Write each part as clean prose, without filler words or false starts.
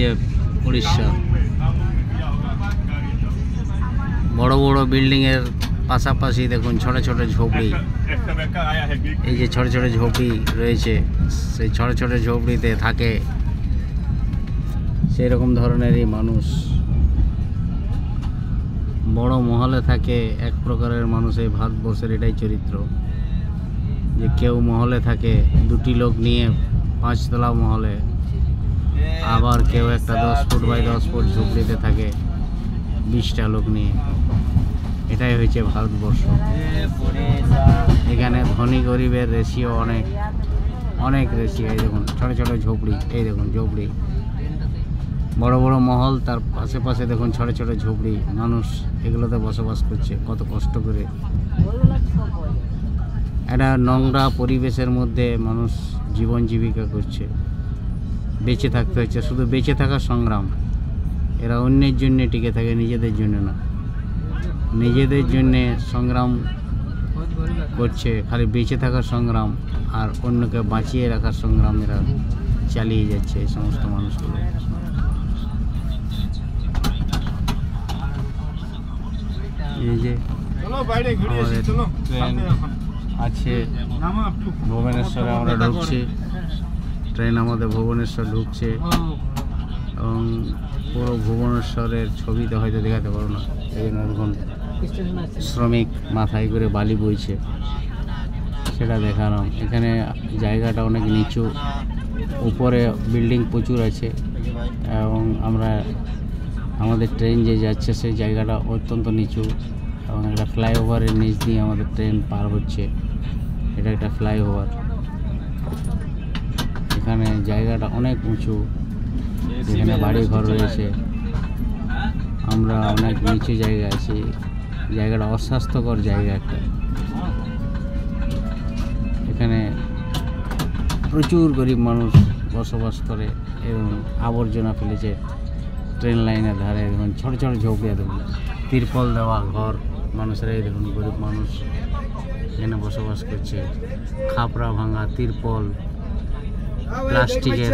যে উড়িষ্যা, বড় বড় বিল্ডিংয়ের পাশাপাশি দেখুন ছোট ছোট ঝোপড়ি। এই যে ছোট ছোট ঝোপড়ি রয়েছে, সেই ছোট ছোট ঝোপড়িতে থাকে সেই রকম ধরনেরই মানুষ। বড় মহলে থাকে এক প্রকারের মানুষ। এই ভারতবর্ষের এটাই চরিত্র যে কেউ মহলে থাকে দুটি লোক নিয়ে 5 তলা মহলে, আবার কেউ একটা 10 ফুট বাই 10 ফুট ঝুপড়িতে থাকে 20টা লোক নিয়ে। এটাই হয়েছে ভারতবর্ষ। এখানে ধনী গরিবের রেশিও অনেক অনেক রেশিও। এই দেখুন ছোট ছোট ঝোপড়ি, এই দেখুন ঝোপড়ি, বড় বড় মহল, তার আশেপাশে দেখুন ছোট ছোট ঝোপড়ি। মানুষ এগুলোতে বসবাস করছে কত কষ্ট করে। একটা নোংরা পরিবেশের মধ্যে মানুষ জীবন জীবিকা করছে, বেঁচে থাকতে হচ্ছে। শুধু বেঁচে থাকার সংগ্রাম। এরা অন্যের জন্য টিকে থাকে, নিজেদের জন্য না। নিজেদের জন্যে সংগ্রাম করছে, খালি বেঁচে থাকার সংগ্রাম আর অন্যকে বাঁচিয়ে রাখার সংগ্রাম এরা চালিয়ে যাচ্ছে এই সমস্ত মানুষগুলো। এই যে ট্রেন আছে ভুবনেশ্বরে, আমরা ঢুকছি। ট্রেন আমাদের ভুবনেশ্বর ঢুকছে এবং পুরো ভুবনেশ্বরের ছবিতে হয়তো দেখাতে পারো না। এই জন্য এখন শ্রমিক মাথায় করে বালি বইছে, সেটা দেখালাম। এখানে জায়গাটা অনেক নিচু, উপরে বিল্ডিং প্রচুর আছে এবং আমাদের ট্রেন যে যাচ্ছে সেই জায়গাটা অত্যন্ত নিচু এবং একটা ফ্লাইওভারের নিচ দিয়ে আমাদের ট্রেন পার হচ্ছে। এটা একটা ফ্লাইওভার। এখানে জায়গাটা অনেক উঁচু, এখানে বাড়ি ঘর রয়েছে। আমরা অনেক নিচু জায়গায় আছি। জায়গাটা অস্বাস্থ্যকর জায়গা একটা। এখানে প্রচুর গরিব মানুষ বসবাস করে এবং আবর্জনা ফেলেছে ট্রেন লাইনের ধারে। দেখুন ছোট ছোট ঝোপড়ি, দেখুন তিরপল দেওয়া ঘর। মানুষেরা এই দেখুন গরিব মানুষ এখানে বসবাস করছে। খাপড়া ভাঙা তিরপল, প্লাস্টিকের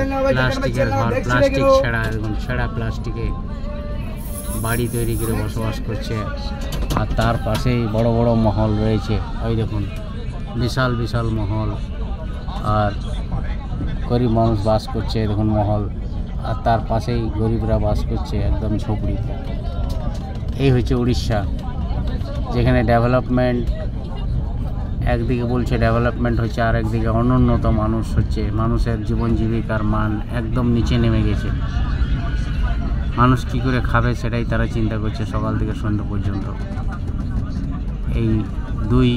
ঘর, প্লাস্টিক ছেঁড়া, দেখুন ছেঁড়া প্লাস্টিকে বাড়ি তৈরি করে বসবাস করছে। আর তার পাশেই বড় বড় মহল রয়েছে। ওই দেখুন বিশাল বিশাল মহল, আর গরিব মানুষ বাস করছে দেখুন মহল, আর তার পাশেই গরিবরা বাস করছে একদম ঝুপড়িতে। এই হচ্ছে উড়িষ্যা, যেখানে ডেভেলপমেন্ট একদিকে বলছে ডেভেলপমেন্ট হচ্ছে, আর একদিকে অনুন্নত মানুষ হচ্ছে। মানুষের জীবন জীবিকার মান একদম নিচে নেমে গেছে। মানুষ কী করে খাবে সেটাই তারা চিন্তা করছে সকাল থেকে সন্ধ্যা পর্যন্ত। এই দুই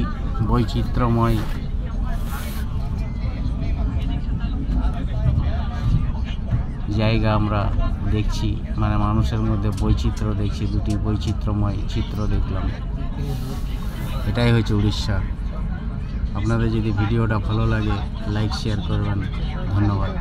বৈচিত্র্যময় জায়গা আমরা দেখছি, মানে মানুষের মধ্যে বৈচিত্র্য দেখছি, দুটি বৈচিত্র্যময় চিত্র দেখলাম। এটাই হচ্ছে উড়িষ্যা। আপনাদের যদি ভিডিওটা ভালো লাগে লাইক শেয়ার করবেন। ধন্যবাদ।